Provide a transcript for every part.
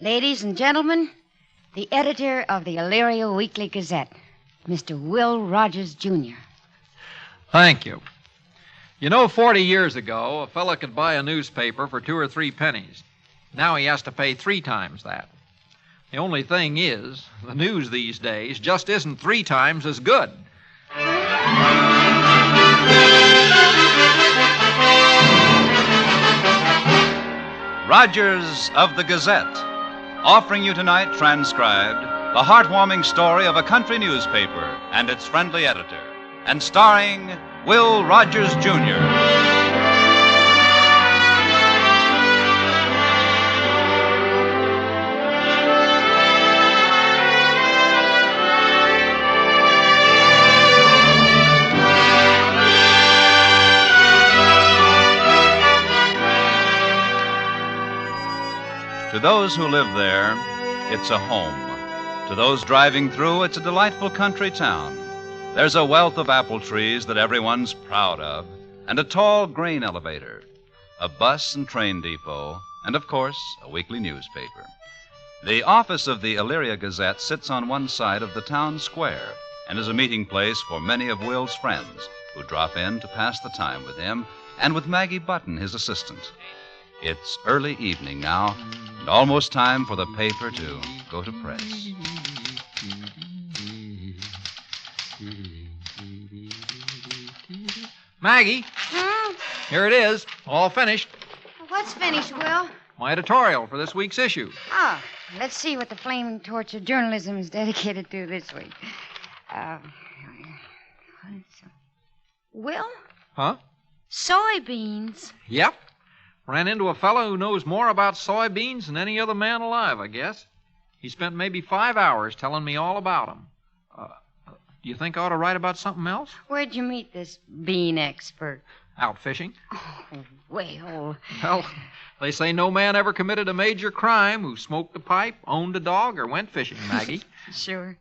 Ladies and gentlemen, the editor of the Elyria Weekly Gazette, Mr. Will Rogers, Jr. Thank you. You know, 40 years ago, a fella could buy a newspaper for 2 or 3 pennies. Now he has to pay 3 times that. The only thing is, the news these days just isn't 3 times as good. Rogers of the Gazette, offering you tonight, transcribed, the heartwarming story of a country newspaper and its friendly editor, and starring Will Rogers, Jr. To those who live there, it's a home. To those driving through, it's a delightful country town. There's a wealth of apple trees that everyone's proud of, and a tall grain elevator, a bus and train depot, and, of course, a weekly newspaper. The office of the Elyria Gazette sits on one side of the town square and is a meeting place for many of Will's friends who drop in to pass the time with him and with Maggie Button, his assistant. It's early evening now, and almost time for the paper to go to press. Maggie, here it is, all finished. What's finished, Will? My editorial for this week's issue. Ah, let's see what the flaming torch of journalism is dedicated to this week. Will? Huh? Soybeans. Yep. Ran into a fellow who knows more about soybeans than any other man alive, I guess. He spent maybe 5 hours telling me all about them. Do you think I ought to write about something else? Where'd you meet this bean expert? Out fishing. Oh, well... Well, they say no man ever committed a major crime who smoked a pipe, owned a dog, or went fishing, Maggie. Sure.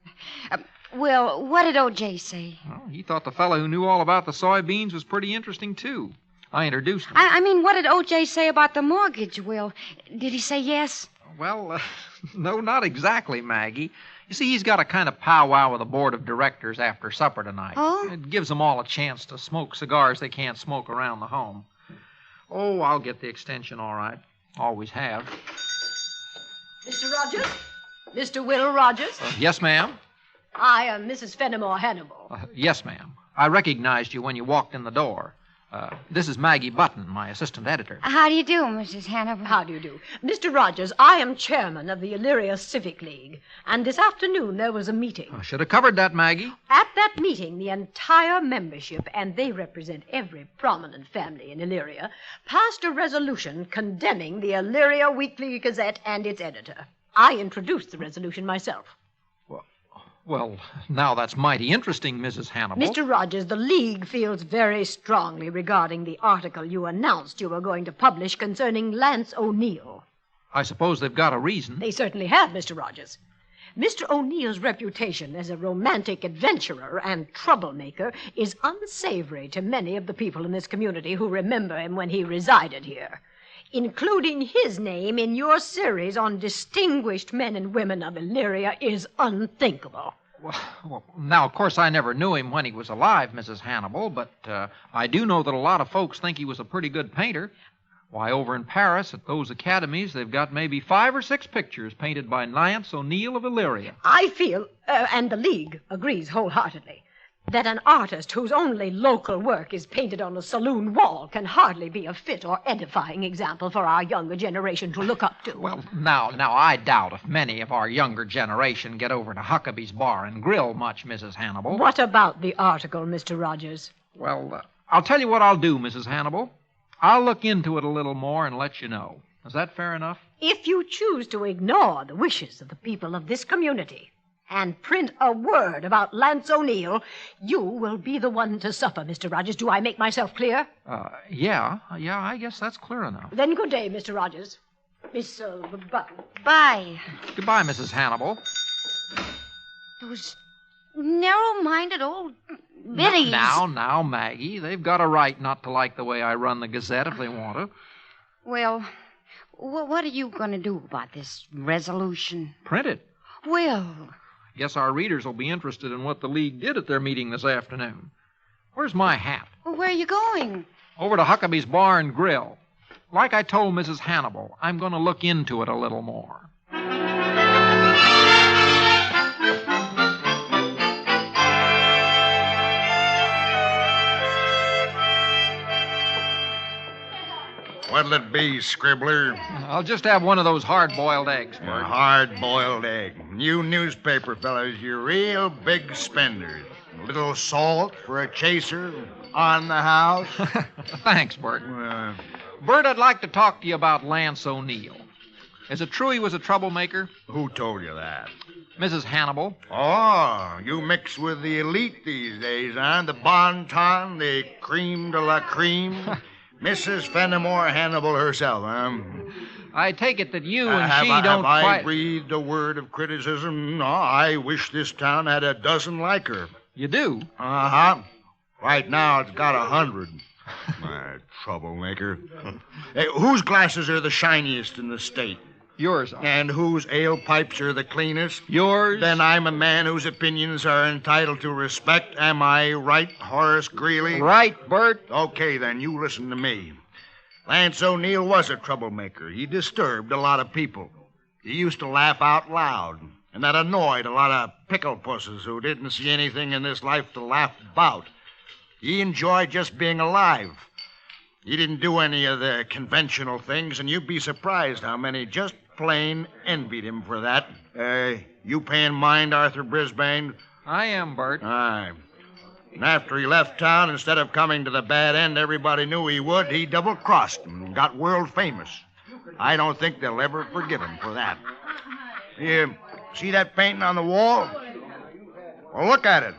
Will, what did O.J. say? Well, he thought the fellow who knew all about the soybeans was pretty interesting, too. I introduced him. I mean, what did O.J. say about the mortgage, Will? Did he say yes? Well, no, not exactly, Maggie. You see, he's got a kind of powwow with the board of directors after supper tonight. Oh? It gives them all a chance to smoke cigars they can't smoke around the home. Oh, I'll get the extension all right. Always have. Mr. Rogers? Mr. Will Rogers? Yes, ma'am? I am Mrs. Fenimore Hannibal. Yes, ma'am. I recognized you when you walked in the door. This is Maggie Button, my assistant editor. How do you do, Mrs. Hannibal? How do you do? Mr. Rogers, I am chairman of the Elyria Civic League, and this afternoon there was a meeting. I should have covered that, Maggie. At that meeting, the entire membership, and they represent every prominent family in Elyria, passed a resolution condemning the Elyria Weekly Gazette and its editor. I introduced the resolution myself. Well, now that's mighty interesting, Mrs. Hannibal. Mr. Rogers, the League feels very strongly regarding the article you announced you were going to publish concerning Lance O'Neill. I suppose they've got a reason. They certainly have, Mr. Rogers. Mr. O'Neill's reputation as a romantic adventurer and troublemaker is unsavory to many of the people in this community who remember him when he resided here. Including his name in your series on distinguished men and women of Elyria is unthinkable. Well, now, of course, I never knew him when he was alive, Mrs. Hannibal, but I do know that a lot of folks think he was a pretty good painter. Why, over in Paris, at those academies, they've got maybe 5 or 6 pictures painted by Lance O'Neill of Elyria. I feel, and the League agrees wholeheartedly, that an artist whose only local work is painted on a saloon wall can hardly be a fit or edifying example for our younger generation to look up to. Well, now, I doubt if many of our younger generation get over to Huckabee's Bar and Grill much, Mrs. Hannibal. What about the article, Mr. Rogers? Well, I'll tell you what I'll do, Mrs. Hannibal. I'll look into it a little more and let you know. Is that fair enough? If you choose to ignore the wishes of the people of this community and print a word about Lance O'Neill, you will be the one to suffer, Mr. Rogers. Do I make myself clear? Yeah, I guess that's clear enough. Then good day, Mr. Rogers. Miss Button. Bye. Goodbye, Mrs. Hannibal. Those narrow-minded old biddies. Now, Maggie, they've got a right not to like the way I run the Gazette if they want to. Well, What are you going to do about this resolution? Print it. Will. Guess our readers will be interested in what the League did at their meeting this afternoon. Where's my hat? Well, where are you going? Over to Huckabee's Bar and Grill. Like I told Mrs. Hannibal, I'm going to look into it a little more. What'll it be, Scribbler? I'll just have one of those hard-boiled eggs, A Bert. hard-boiled egg. You newspaper fellas, you're real big spenders. A little salt for a chaser on the house. Thanks, Bert. Bert, I'd like to talk to you about Lance O'Neill. Is it true he was a troublemaker? Who told you that? Mrs. Hannibal. Oh, you mix with the elite these days, huh? The bon ton, the creme de la creme. Mrs. Fenimore Hannibal herself, huh? I take it that you and she have don't I quite... breathed a word of criticism? No, I wish this town had a dozen like her. You do? Uh-huh. Right now, it's got 100. Troublemaker. Hey, whose glasses are the shiniest in the state? Yours are. And whose ale pipes are the cleanest? Yours? Then I'm a man whose opinions are entitled to respect. Am I right, Horace Greeley? Right, Bert. Okay, then, you listen to me. Lance O'Neill was a troublemaker. He disturbed a lot of people. He used to laugh out loud, and that annoyed a lot of pickle pusses who didn't see anything in this life to laugh about. He enjoyed just being alive. He didn't do any of the conventional things, and you'd be surprised how many just plain envied him for that. You paying mind, Arthur Brisbane? I am, Bert. Aye. And after he left town, instead of coming to the bad end everybody knew he would, he double-crossed them and got world famous. I don't think they'll ever forgive him for that. You see that painting on the wall? Well, look at it.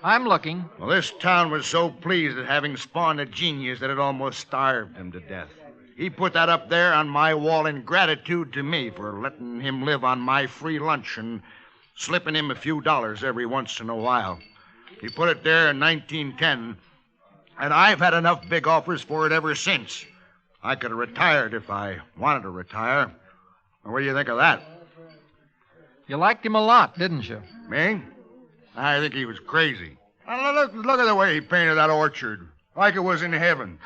I'm looking. Well, this town was so pleased at having spawned a genius that it almost starved him to death. He put that up there on my wall in gratitude to me for letting him live on my free lunch and slipping him a few dollars every once in a while. He put it there in 1910, and I've had enough big offers for it ever since. I could have retired if I wanted to retire. What do you think of that? You liked him a lot, didn't you? Me? I think he was crazy. Look at the way he painted that orchard, like it was in heaven.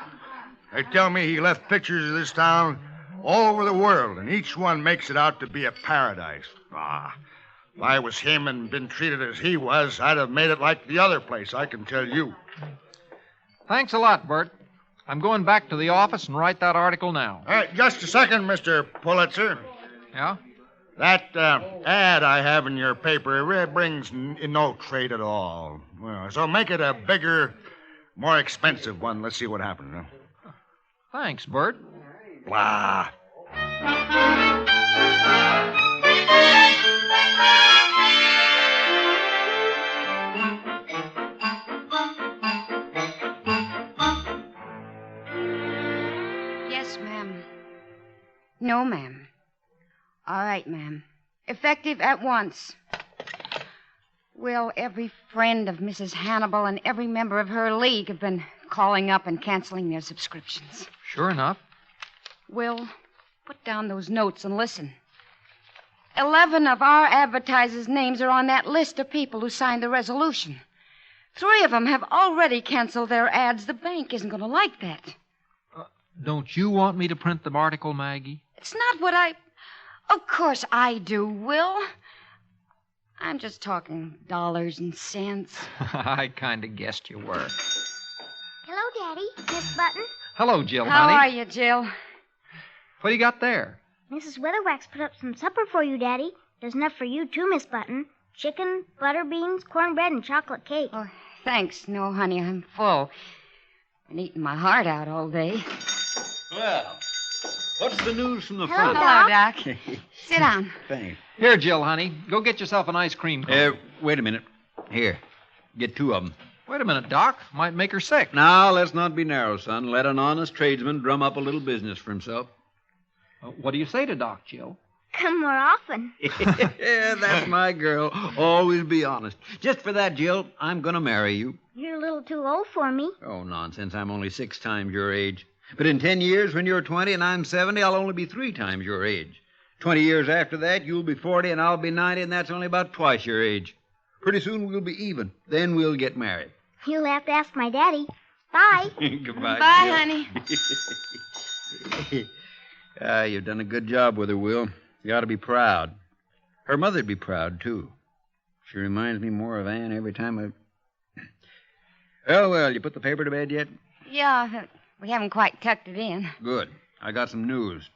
They tell me he left pictures of this town all over the world, and each one makes it out to be a paradise. If I was him and been treated as he was, I'd have made it like the other place, I can tell you. Thanks a lot, Bert. I'm going back to the office and write that article now. Just a second, Mr. Pulitzer. Yeah? That ad I have in your paper brings no trade at all. Well, so make it a bigger, more expensive one. Let's see what happens. Huh? Thanks, Bert. Blah. Yes, ma'am. No, ma'am. All right, ma'am. Effective at once. Well, every friend of Mrs. Hannibal and every member of her league have been calling up and canceling their subscriptions. Sure enough. Will, put down those notes and listen. 11 of our advertisers' names are on that list of people who signed the resolution. 3 of them have already canceled their ads. The bank isn't going to like that. Don't you want me to print the article, Maggie? It's not what I... Of course I do, Will. I'm just talking dollars and cents. I kind of guessed you were. Hello, Daddy. Miss Button. Hello, Jill, How honey. are you, Jill? What do you got there? Mrs. Weatherwax put up some supper for you, Daddy. There's enough for you, too, Miss Button. Chicken, butter beans, cornbread, and chocolate cake. Oh, thanks. No, honey, I'm full. Been eating my heart out all day. Well, what's the news from the Hello, front? Hello, Doc. Sit down. Thanks. Here, Jill, honey. Go get yourself an ice cream cone. Wait a minute. Here, get 2 of them. Wait a minute, Doc. Might make her sick. Now, let's not be narrow, son. Let an honest tradesman drum up a little business for himself. What do you say to Doc, Jill? Come more often. Yeah, that's my girl. Always be honest. Just for that, Jill, I'm going to marry you. You're a little too old for me. Oh, nonsense. I'm only 6 times your age. But in 10 years, when you're 20 and I'm 70, I'll only be 3 times your age. 20 years after that, you'll be 40 and I'll be 90, and that's only about twice your age. Pretty soon we'll be even. Then we'll get married. You'll have to ask my daddy. Bye. Goodbye. Bye, honey. You've done a good job with her, Will. You ought to be proud. Her mother'd be proud, too. She reminds me more of Ann every time I... Well, you put the paper to bed yet? Yeah, we haven't quite tucked it in. Good. I got some news.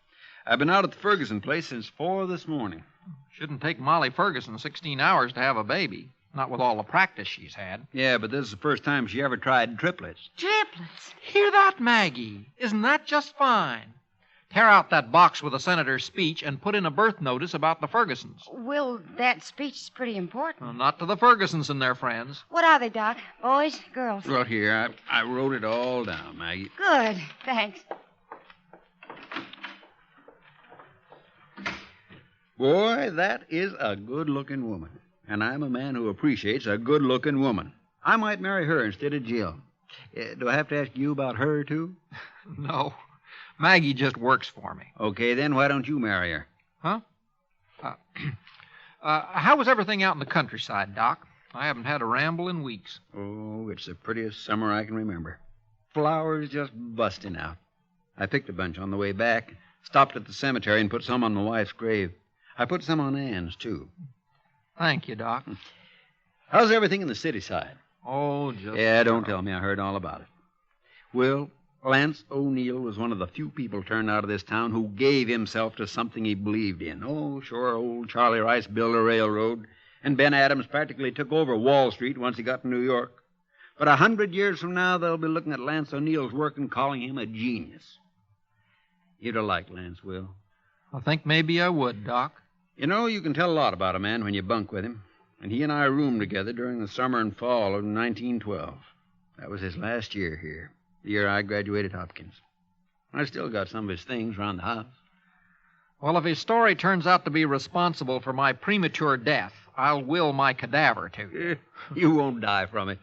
I've been out at the Ferguson place since 4 this morning. Shouldn't take Molly Ferguson 16 hours to have a baby. Not with all the practice she's had. Yeah, but this is the first time she ever tried triplets. Triplets? Hear that, Maggie? Isn't that just fine? Tear out that box with the senator's speech and put in a birth notice about the Fergusons. Will, that speech is pretty important. Well, not to the Fergusons and their friends. What are they, Doc? Boys, girls? Right here. I wrote it all down, Maggie. Good, thanks. Boy, that is a good-looking woman. And I'm a man who appreciates a good-looking woman. I might marry her instead of Jill. Do I have to ask you about her, too? No. Maggie just works for me. Okay, then why don't you marry her? Huh? How was everything out in the countryside, Doc? I haven't had a ramble in weeks. Oh, it's the prettiest summer I can remember. Flowers just busting out. I picked a bunch on the way back, stopped at the cemetery and put some on my wife's grave. I put some on Ann's, too. Thank you, Doc. How's everything in the city side? Oh, just... Yeah, don't tell me. I heard all about it. Well, Lance O'Neill was one of the few people turned out of this town who gave himself to something he believed in. Oh, sure, old Charlie Rice built a railroad, and Ben Adams practically took over Wall Street once he got to New York. But 100 years from now, they'll be looking at Lance O'Neill's work and calling him a genius. You'd have liked Lance, Will. I think maybe I would, Doc. You know, you can tell a lot about a man when you bunk with him. And he and I roomed together during the summer and fall of 1912. That was his last year here, the year I graduated Hopkins. I still got some of his things around the house. Well, if his story turns out to be responsible for my premature death, I'll will my cadaver to you. You won't die from it.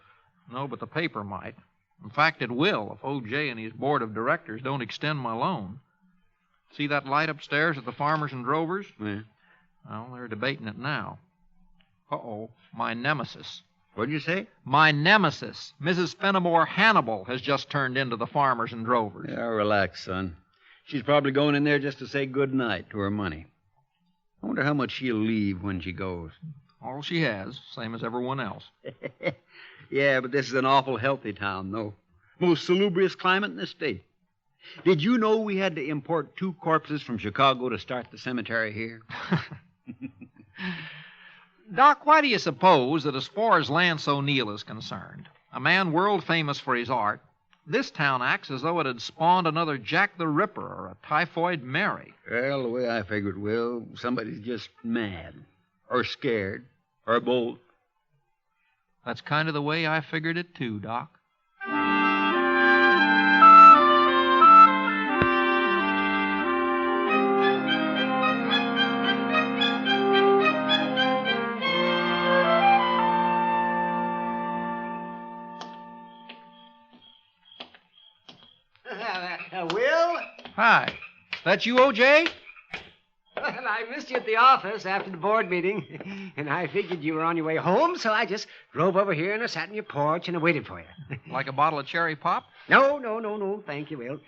No, but the paper might. In fact, it will if O.J. and his board of directors don't extend my loan. See that light upstairs at the Farmers and Drovers? Yeah. Well, they're debating it now. Uh-oh, my nemesis. What'd you say? My nemesis, Mrs. Fenimore Hannibal, has just turned into the Farmers and Drovers. Yeah, relax, son. She's probably going in there just to say good night to her money. I wonder how much she'll leave when she goes. All she has, same as everyone else. Yeah, but this is an awful healthy town, though. Most salubrious climate in the state. Did you know we had to import 2 corpses from Chicago to start the cemetery here? Doc, why do you suppose that as far as Lance O'Neill is concerned, a man world famous for his art, this town acts as though it had spawned another Jack the Ripper or a Typhoid Mary? Well, the way I figure it, Will, somebody's just mad or scared or both. That's kind of the way I figured it, too, Doc. Will? Hi. That you, O.J.? Well, I missed you at the office after the board meeting, and I figured you were on your way home, so I just drove over here and I sat on your porch and I waited for you. Like a bottle of cherry pop? No. Thank you, Will.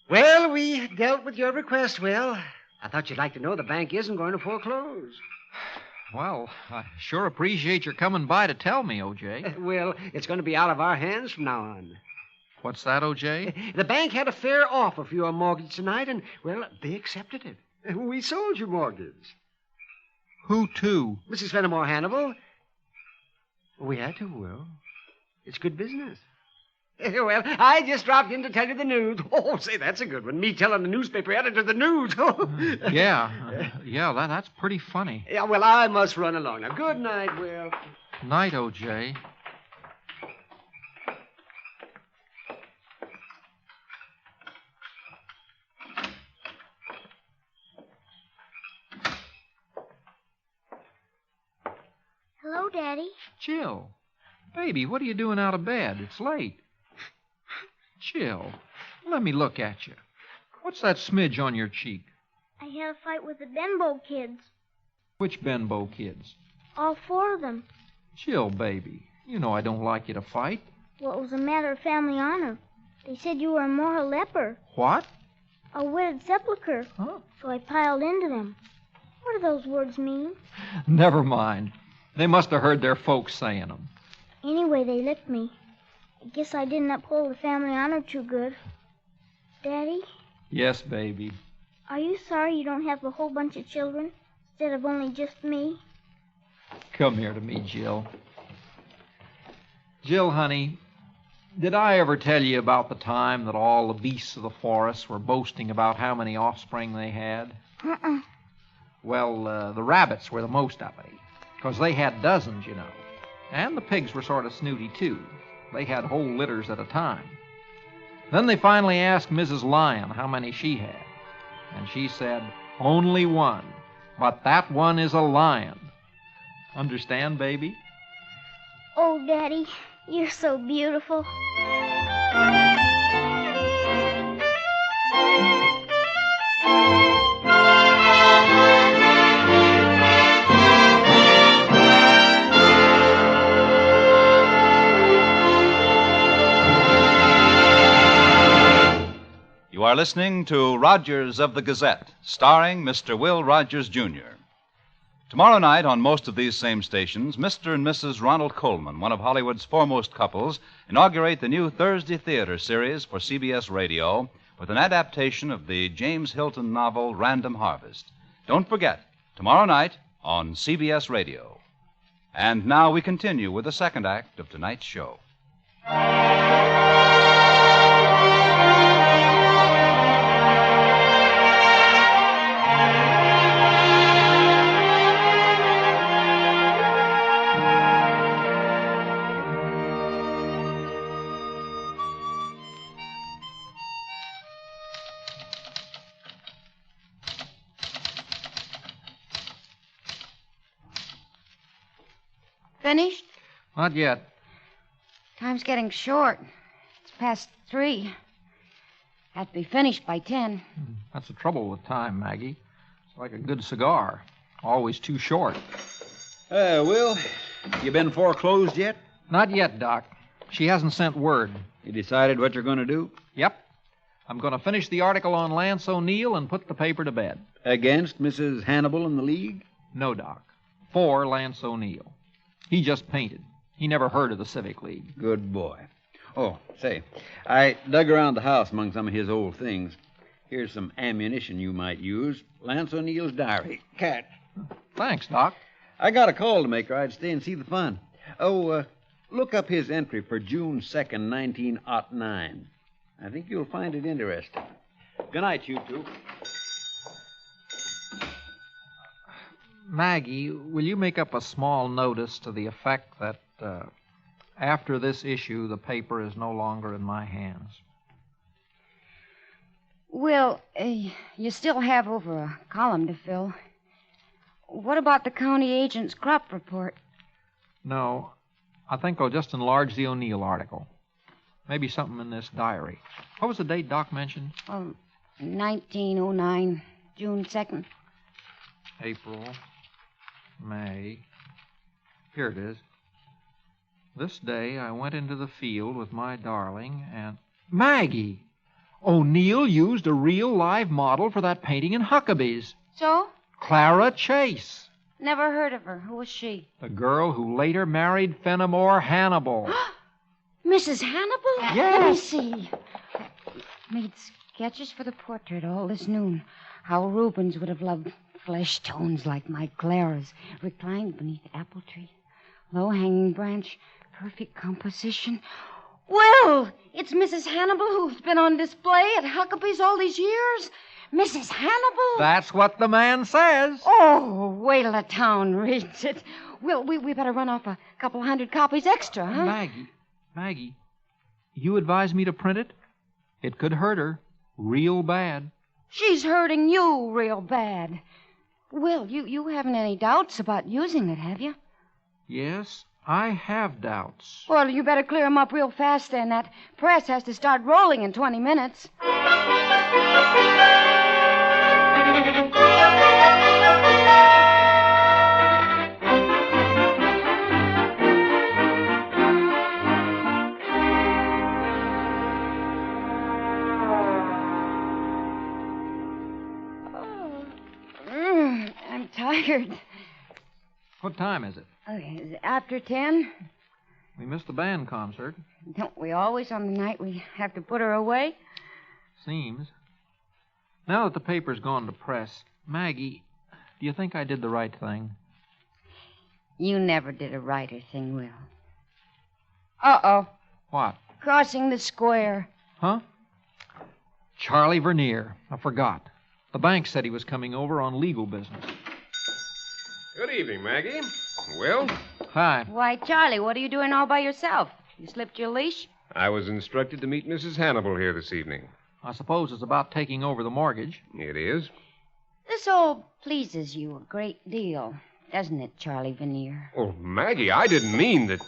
Well, we dealt with your request, Will. I thought you'd like to know the bank isn't going to foreclose. Well, I sure appreciate your coming by to tell me, O.J. Well, it's going to be out of our hands from now on. What's that, O.J.? The bank had a fair offer for your mortgage tonight, and, well, they accepted it. We sold your mortgage. Who to? Mrs. Fenimore Hannibal. We had to, Will. It's good business. Well, I just dropped in to tell you the news. Oh, say, that's a good one. Me telling the newspaper editor the news. Yeah, that's pretty funny. Yeah, well, I must run along now. Good night, Will. Night, O.J. Hello, Daddy. Jill. Baby, what are you doing out of bed? It's late. Jill, Let me look at you. What's that smidge on your cheek? I had a fight with the Benbow kids. Which Benbow kids? All 4 of them. Jill, baby. You know I don't like you to fight. Well, it was a matter of family honor. They said you were a moral leper. What? A witted sepulcher. Huh? So I piled into them. What do those words mean? Never mind. They must have heard their folks saying them. Anyway, they licked me. I guess I didn't uphold the family honor too good. Daddy, Yes, baby. are you sorry you don't have a whole bunch of children instead of only just me? Come here to me, Jill. Jill, honey, did I ever tell you about the time that all the beasts of the forest were boasting about how many offspring they had? Uh-uh. Well, the rabbits were the most uppity, because they had dozens, you know. And the pigs were sort of snooty, too. They had whole litters at a time. Then they finally asked Mrs. Lion how many she had. And she said, only one. But that one is a lion. Understand, baby? Oh, Daddy, you're so beautiful. You are listening to Rogers of the Gazette, starring Mr. Will Rogers, Jr. Tomorrow night, on most of these same stations, Mr. and Mrs. Ronald Colman, one of Hollywood's foremost couples, inaugurate the new Thursday Theater series for CBS Radio with an adaptation of the James Hilton novel Random Harvest. Don't forget, tomorrow night on CBS Radio. And now we continue with the second act of tonight's show. Finished? Not yet. Time's getting short. It's past 3. Have to be finished by 10. That's the trouble with time, Maggie. It's like a good cigar. Always too short. Will, you been foreclosed yet? Not yet, Doc. She hasn't sent word. You decided what you're going to do? Yep. I'm going to finish the article on Lance O'Neill and put the paper to bed. Against Mrs. Hannibal and the League? No, Doc. For Lance O'Neill. He just painted. He never heard of the Civic League. Good boy. Oh, say, I dug around the house among some of his old things. Here's some ammunition you might use. Lance O'Neill's diary. Catch. Thanks, Doc. I got a call to make, or I'd stay and see the fun. Oh, look up his entry for June 2nd, 1909. I think you'll find it interesting. Good night, you two. Maggie, will you make up a small notice to the effect that after this issue, the paper is no longer in my hands? Will, you still have over a column to fill. What about the county agent's crop report? No, I think I'll just enlarge the O'Neill article. Maybe something in this diary. What was the date Doc mentioned? 1909, June 2nd. April, May. Here it is. This day I went into the field with my darling and... Maggie! O'Neill used a real live model for that painting in Huckabee's. So? Clara Chase. Never heard of her. Who was she? The girl who later married Fenimore Hannibal. Mrs. Hannibal? Yes. Let me see. Made sketches for the portrait all this noon. How Rubens would have loved flesh tones like my Clara's, reclined beneath apple tree. Low-hanging branch, perfect composition. Well, it's Mrs. Hannibal who's been on display at Huckabee's all these years. Mrs. Hannibal? That's what the man says. Oh, wait till the town reads it. We better run off a couple 100 copies extra, huh? Maggie, you advise me to print it? It could hurt her real bad. She's hurting you real bad. Will, you haven't any doubts about using it, have you? Yes, I have doubts. Well, you better clear 'em up real fast then. That press has to start rolling in 20 minutes. I'm tired. What time is it? Okay, is it after 10? We missed the band concert. Don't we always on the night we have to put her away? Seems. Now that the paper's gone to press, Maggie, do you think I did the right thing? You never did a righter thing, Will. Uh-oh. What? Crossing the square. Huh? Charlie Vernier. I forgot. The bank said he was coming over on legal business. Good evening, Maggie. Will? Hi. Why, Charlie, what are you doing all by yourself? You slipped your leash? I was instructed to meet Mrs. Hannibal here this evening. I suppose it's about taking over the mortgage. It is. This all pleases you a great deal, doesn't it, Charlie Vernier? Oh, Maggie, I didn't mean that...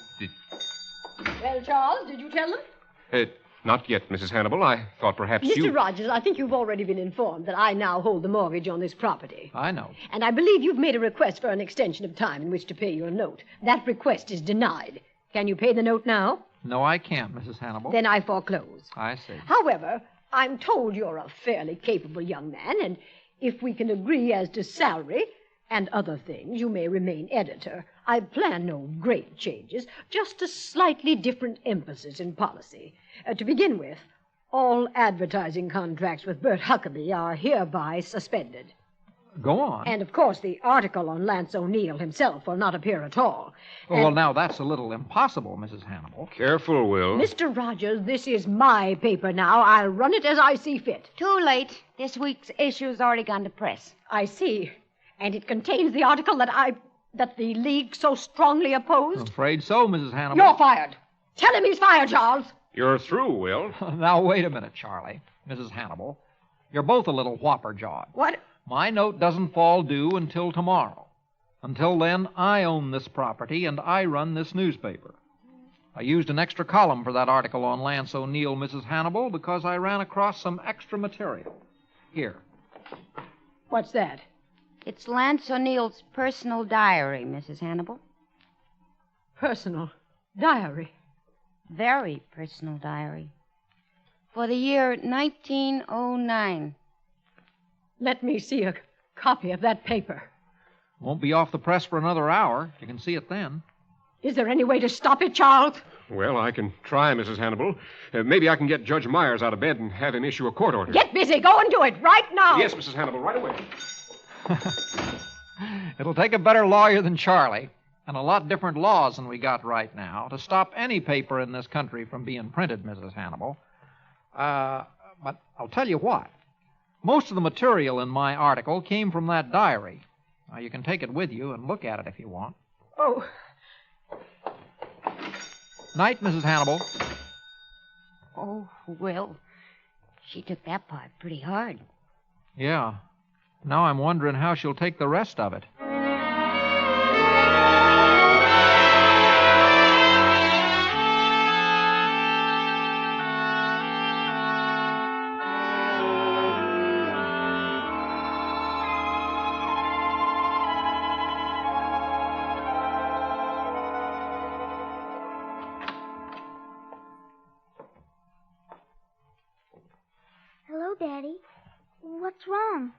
Well, Charles, did you tell them? Not yet, Mrs. Hannibal. I thought perhaps you... Mr. Rogers, I think you've already been informed that I now hold the mortgage on this property. I know. And I believe you've made a request for an extension of time in which to pay your note. That request is denied. Can you pay the note now? No, I can't, Mrs. Hannibal. Then I foreclose. I see. However, I'm told you're a fairly capable young man, and if we can agree as to salary and other things, you may remain editor. I plan no great changes, just a slightly different emphasis in policy. To begin with, all advertising contracts with Bert Huckabee are hereby suspended. Go on. And, of course, the article on Lance O'Neill himself will not appear at all. Well, now, that's a little impossible, Mrs. Hannibal. Careful, Will. Mr. Rogers, this is my paper now. I'll run it as I see fit. Too late. This week's issue's already gone to press. I see. And it contains the article that the League so strongly opposed? I'm afraid so, Mrs. Hannibal. You're fired. Tell him he's fired, Charles. You're through, Will. Now, wait a minute, Charlie. Mrs. Hannibal. You're both a little whopper-jawed. What? My note doesn't fall due until tomorrow. Until then, I own this property and I run this newspaper. I used an extra column for that article on Lance O'Neill, Mrs. Hannibal, because I ran across some extra material. Here. What's that? It's Lance O'Neill's personal diary, Mrs. Hannibal. Personal diary. Very personal diary. For the year 1909. Let me see a copy of that paper. Won't be off the press for another hour. You can see it then. Is there any way to stop it, Charles? Well, I can try, Mrs. Hannibal. Maybe I can get Judge Myers out of bed and have him issue a court order. Get busy. Go and do it right now. Yes, Mrs. Hannibal, right away. It'll take a better lawyer than Charlie, and a lot different laws than we got right now, to stop any paper in this country from being printed, Mrs. Hannibal. But I'll tell you what. Most of the material in my article came from that diary. Now, you can take it with you and look at it if you want. Oh. Night, Mrs. Hannibal. Oh, Will. She took that part pretty hard. Yeah. Now I'm wondering how she'll take the rest of it. Hello, Daddy. What's wrong?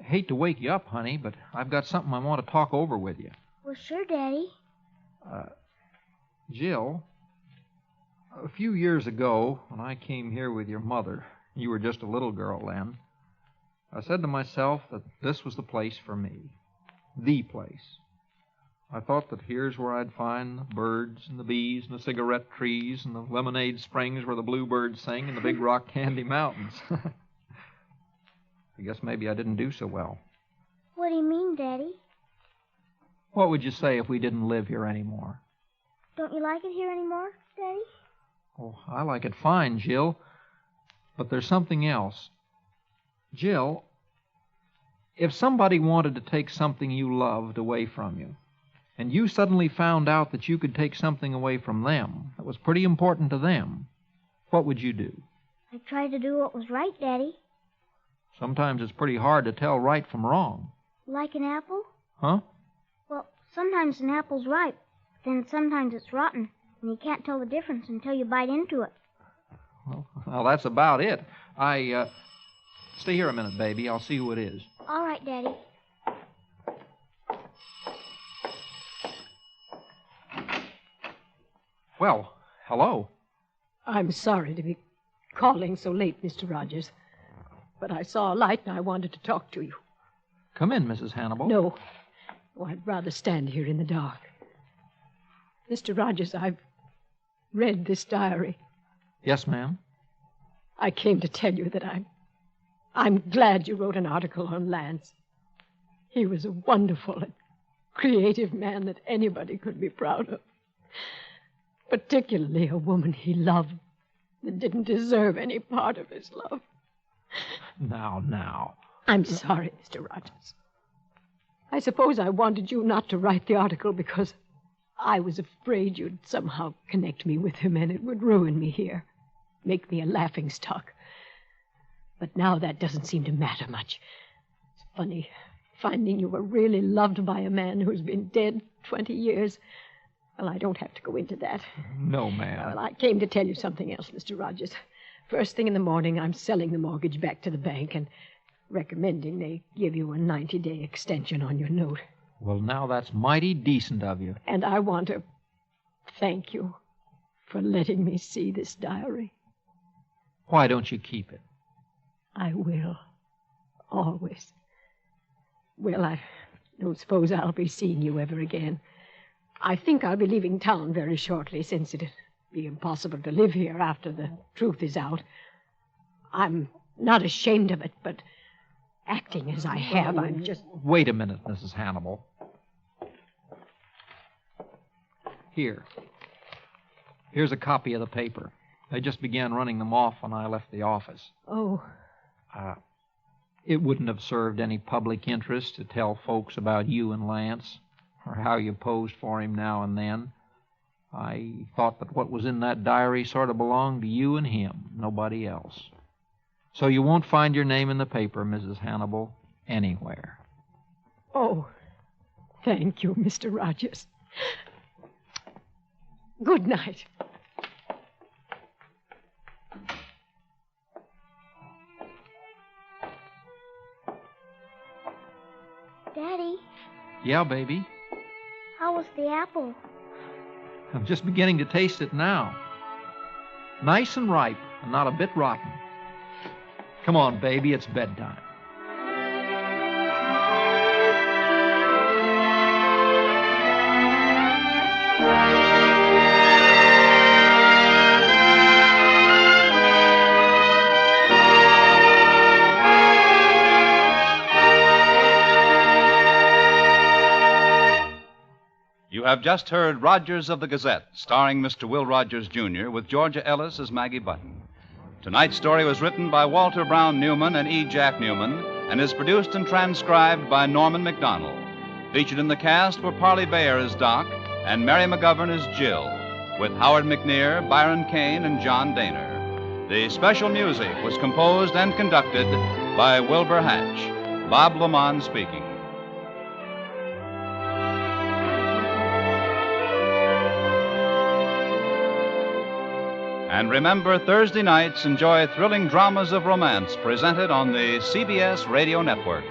Hate to wake you up, honey, but I've got something I want to talk over with you. Well, sure, Daddy. Jill, a few years ago, when I came here with your mother, you were just a little girl then, I said to myself that this was the place for me. The place. I thought that here's where I'd find the birds and the bees and the cigarette trees and the lemonade springs where the bluebirds sing and the big rock candy mountains. I guess maybe I didn't do so well. What do you mean, Daddy? What would you say if we didn't live here anymore? Don't you like it here anymore, Daddy? Oh, I like it fine, Jill. But there's something else. Jill, if somebody wanted to take something you loved away from you, and you suddenly found out that you could take something away from them that was pretty important to them, what would you do? I tried to do what was right, Daddy. Sometimes it's pretty hard to tell right from wrong. Like an apple? Huh? Well, sometimes an apple's ripe, but then sometimes it's rotten, and you can't tell the difference until you bite into it. Well, that's about it. Stay here a minute, baby. I'll see who it is. All right, Daddy. Well, hello. I'm sorry to be calling so late, Mr. Rogers, but I saw a light and I wanted to talk to you. Come in, Mrs. Hannibal. No. Oh, I'd rather stand here in the dark. Mr. Rogers, I've read this diary. Yes, ma'am. I came to tell you that I'm glad you wrote an article on Lance. He was a wonderful and creative man that anybody could be proud of. Particularly a woman he loved that didn't deserve any part of his love. Now. I'm sorry, Mr. Rogers. I suppose I wanted you not to write the article because I was afraid you'd somehow connect me with him and it would ruin me here, make me a laughingstock. But now that doesn't seem to matter much. It's funny finding you were really loved by a man who's been dead 20 years. Well, I don't have to go into that. No, ma'am. Well, I came to tell you something else, Mr. Rogers. First thing in the morning, I'm selling the mortgage back to the bank and recommending they give you a 90-day extension on your note. Well, now that's mighty decent of you. And I want to thank you for letting me see this diary. Why don't you keep it? I will. Always. Well, I don't suppose I'll be seeing you ever again. I think I'll be leaving town very shortly, since it'd be impossible to live here after the truth is out. I'm not ashamed of it, but acting as I have, I'm just... Wait a minute, Mrs. Hannibal. Here's a copy of the paper. They just began running them off when I left the office. Oh. It wouldn't have served any public interest to tell folks about you and Lance, or how you posed for him now and then. I thought that what was in that diary sort of belonged to you and him, nobody else. So you won't find your name in the paper, Mrs. Hannibal, anywhere. Oh, thank you, Mr. Rogers. Good night. Daddy, Yeah, baby. how was the apple? I'm just beginning to taste it now. Nice and ripe, and not a bit rotten. Come on, baby, it's bedtime. You have just heard Rogers of the Gazette, starring Mr. Will Rogers, Jr., with Georgia Ellis as Maggie Button. Tonight's story was written by Walter Brown Newman and E. Jack Newman and is produced and transcribed by Norman McDonald. Featured in the cast were Parley Bayer as Doc and Mary McGovern as Jill, with Howard McNear, Byron Kane, and John Daner. The special music was composed and conducted by Wilbur Hatch. Bob Lamont speaking. And remember, Thursday nights enjoy thrilling dramas of romance presented on the CBS Radio Network.